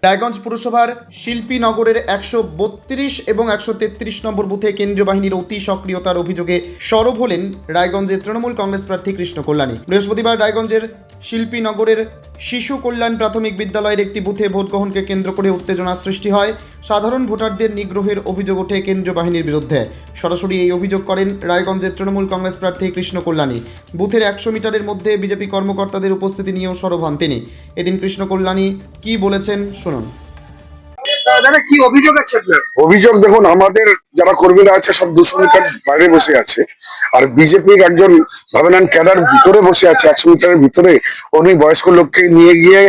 রায়গঞ্জ পুরসভার শিল্পীনগরের 132 এবং 133 নম্বর বুথে কেন্দ্রীয় বাহিনীর অতি সক্রিয়তার অভিযোগে সরব হলেন রায়গঞ্জের তৃণমূল কংগ্রেস প্রার্থী কৃষ্ণ কল্যাণী। বৃহস্পতিবার রায়গঞ্জের শিল্পীনগরের শিশু কল্যাণ প্রাথমিক বিদ্যালয়ের একটি বুথে ভোট গ্রহণকে কেন্দ্র করে উত্তেজনার সৃষ্টি হয়। সাধারণ ভোটারদের নিগ্রহের অভিযোগ ওঠে কেন্দ্রীয় বাহিনীর বিরুদ্ধে। সরাসরি এই অভিযোগ করেন রায়গঞ্জের তৃণমূল কংগ্রেস প্রার্থী কৃষ্ণ কল্যাণী। বুথের 100 মিটারের মধ্যে বিজেপি কর্মকর্তাদের উপস্থিতি নিয়েও সরব হন তিনি। এদিন কৃষ্ণ কল্যাণী কি বলেছেন শুনুন। দাদা, কি অভিযোগ আছে আপনার? অভিযোগ দেখুন, আমাদের যারা কর্মীরা আছে সব 200 মিটার বাইরে বসে আছে, আর বিজেপির একজন ভাবেন ক্যাডার ভিতরে বসে আছে 100 মিটারের ভিতরে। উনি বয়স্ক লোককে নিয়ে গিয়ে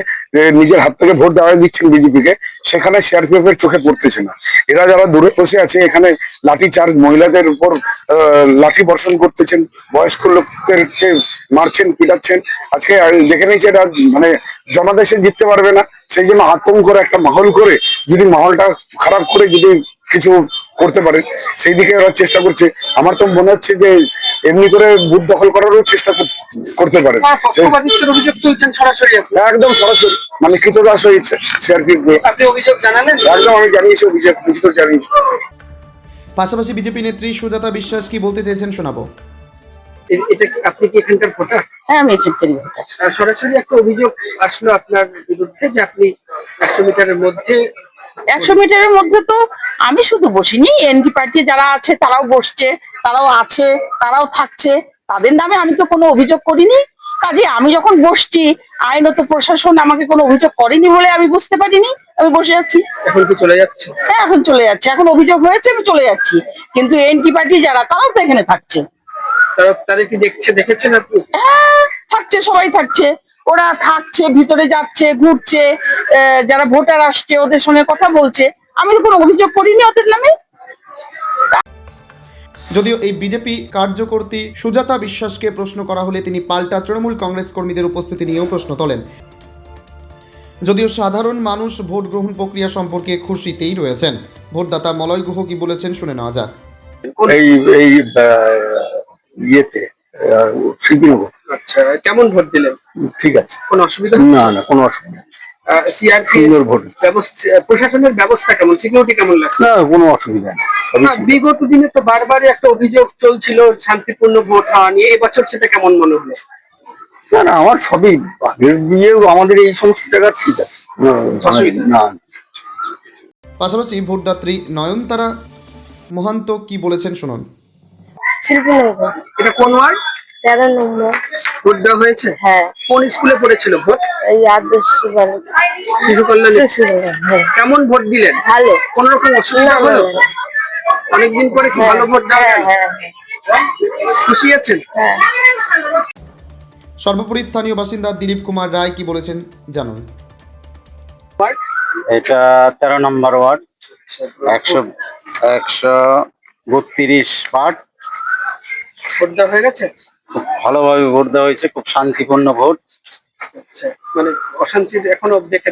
নিজের হাত থেকে ভোট দেওয়া দিচ্ছেন বিজেপিকে, সেখানে সিআরপিএফ এর চোখে পড়তেছে না। এরা যারা দূরে বসে আছে এখানে লাঠি চার্জ, মহিলাদের উপর লাঠি বর্ষণ করতেছেন, বয়স্ক লোকদেরকে মারছেন, পিটাচ্ছেন। আজকে দেখে নিয়েছে এরা মানে জনাদেশে জিততে পারবে না, সেই জন্য আতঙ্কের একটা মাহল করে, যদি মাহলটা খারাপ করে যদি কিছু করতে পারে সেই দিকে ওরা চেষ্টা করছে। আমার তো মনে হচ্ছে যে এমনি করে বুথ দখল করারও চেষ্টা করতে পারে। একদম সরাসরি মানে কৃতদাস হয়েছে সিআরপিএফ। আপনি অভিযোগ জানালেন? একদম, আমি জানিয়েছি অভিযোগ, জানিয়েছি। পাশাপাশি বিজেপি নেত্রী সুজাতা বিশ্বাস কি বলতে চেয়েছেন শোনাবো। এটা আপনি কি এখানকার ভোটার? হ্যাঁ, আমি এখানকারই ভোটার। সরাসরি একটা অভিযোগ আসলো আপনার বিরুদ্ধে যে আপনি 100 মিটারের মধ্যে 100 মিটারের মধ্যে তো আমি শুধু বসিনি, এনডি পার্টি যারা আছে তারাও বসছে, তারাও আছে, তারাও থাকছে। তাদের নামে আমি তো কোনো অভিযোগ করিনি। কাজে আমি যখন বসছি, আইনত প্রশাসন আমাকে কোনো অভিযোগ করেনি বলে আমি বুঝতে পারিনি, আমি বসে আছি। এখন কি চলে যাচ্ছে? হ্যাঁ, এখন চলে যাচ্ছে। এখন অভিযোগ হয়েছে, আমি চলে যাচ্ছি। কিন্তু এনডি পার্টি যারা তারাও তো এখানে থাকছে। তাদের কি দেখেছেন আপনি? হ্যাঁ, থাকছে, সবাই থাকছে। ওরা থাকছে, ভিতরে যাচ্ছে, ঘুরছে, যারা ভোটার আসছে ওদের সঙ্গে কথা বলছে। আমি তো কোনো অভিযোগ করিনি ওদের নামে। যদিও এই বিজেপি কার্যকর্ত্রী সুজাতা বিশ্বাসকে প্রশ্ন করা হলে তিনি পাল্টা তৃণমূল কংগ্রেস কর্মীদের উপস্থিতি নিয়েও প্রশ্ন তোলেন। যদিও সাধারণ মানুষ ভোট গ্রহণ প্রক্রিয়া সম্পর্কে খুশিতেই রয়েছেন। ভোটদাতা মলয় গুহ কি বলেছেন শুনে নেওয়া যাক। এই ইয়েতে শিল্পীনগর। আচ্ছা, কেমন ভোট দিলেন? ঠিক আছে, কোনো অসুবিধা? না কোনো অসুবিধা। সুন্দর ভোট। প্রশাসনের ব্যবস্থা কেমন, সিকিউরিটি কেমন লাগছে? না, কোনো অসুবিধা নেই। বিগত দিনে তো বারবার একটা অভিযোগ চলছিল শান্তিপূর্ণ ভোট হওয়া নিয়ে, এবছর সেটা কেমন মনে হলো? না, আমার সবই আগের বিয়ে আমাদের এই সমস্ত জায়গা ঠিক আছে, না। পাশাপাশি ভোটদাত্রী নয়নতারা মহান্ত কি বলেছেন শুনুন। শিল্পীনগর। এটা কোন ওয়ার্ড? 13 নম্বর। ভোট দেওয়া হয়েছে? হ্যাঁ। কোন স্কুলে পড়েছিল ভোট? এই আদর্শ বালক শিশু কল্যাণ। হ্যাঁ। কেমন ভোট দিলেন? ভালো। কোন রকম অসুবিধা হলো? অনেকদিন পরে কি ভালো ভোট দেওয়া গেল? খুশি আছেন? হ্যাঁ। সর্বোপরি স্থানীয় বাসিন্দা দিলীপ কুমার রায় কি বলেছেন জানুন। এটা 13 নম্বর ওয়ার্ড, 132 পার্ট। ভোট দেওয়া হয়ে গেছে? খুব ভালোভাবে ভোট দেওয়া হয়েছে, খুব শান্তিপূর্ণ ভোট। মানে অশান্তি এখনো দেখে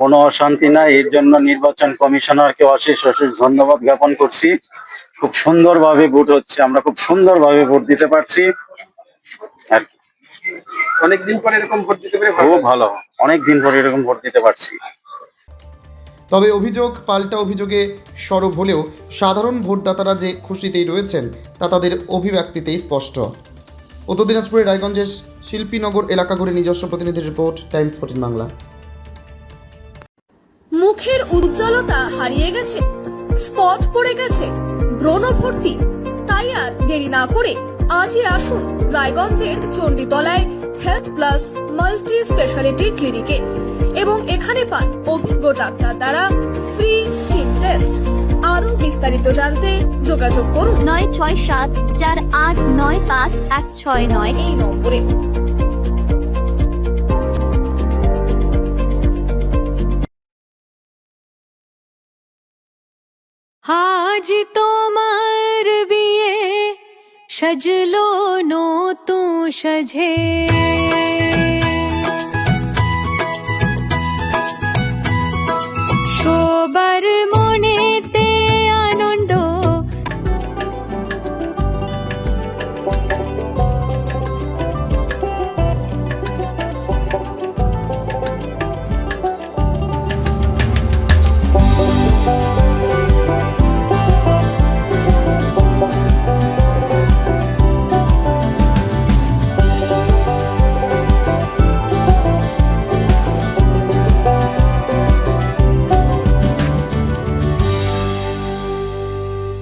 কোনো অশান্তি নাই। এর জন্য নির্বাচন কমিশনারকে অশেষ ধন্যবাদ জ্ঞাপন করছি। খুব সুন্দরভাবে ভোট হচ্ছে, আমরা খুব সুন্দরভাবে ভোট দিতে পারছি। আর অনেকদিন পরে এরকম ভোট দিতে পেরে খুব ভালো, অনেকদিন পরে এরকম ভোট দিতে পারছি। তবে অভিযোগ পাল্টা অভিযোগে সরব হলেও সাধারণ ভোটদাতারা যে খুশিতেই রয়েছেন তা তাদের অভিব্যক্তিতেই স্পষ্ট। উত্তর দিনাজপুরের রায়গঞ্জের শিল্পীনগর এলাকা ঘুরে নিজস্ব প্রতিনিধির রিপোর্ট, টাইমস 14 বাংলা। মুখের উজ্জ্বলতা হারিয়ে গেছে, স্পট পড়ে গেছে, ব্রণ ভর্তি, তাই আর দেরি না করে আজই আসুন রায়গঞ্জের চণ্ডীতলায় হেলথ প্লাস মাল্টি স্পেশালিটি ক্লিনিকে এবং এখানে পান অভিজ্ঞ ডাক্তার দ্বারা ফ্রি স্কিন টেস্ট। আরো বিস্তারিত জানতে যোগাযোগ করুন 9674895169 এই নম্বরে। আজ তোমার বিয়ে সজলো নতুন সাজে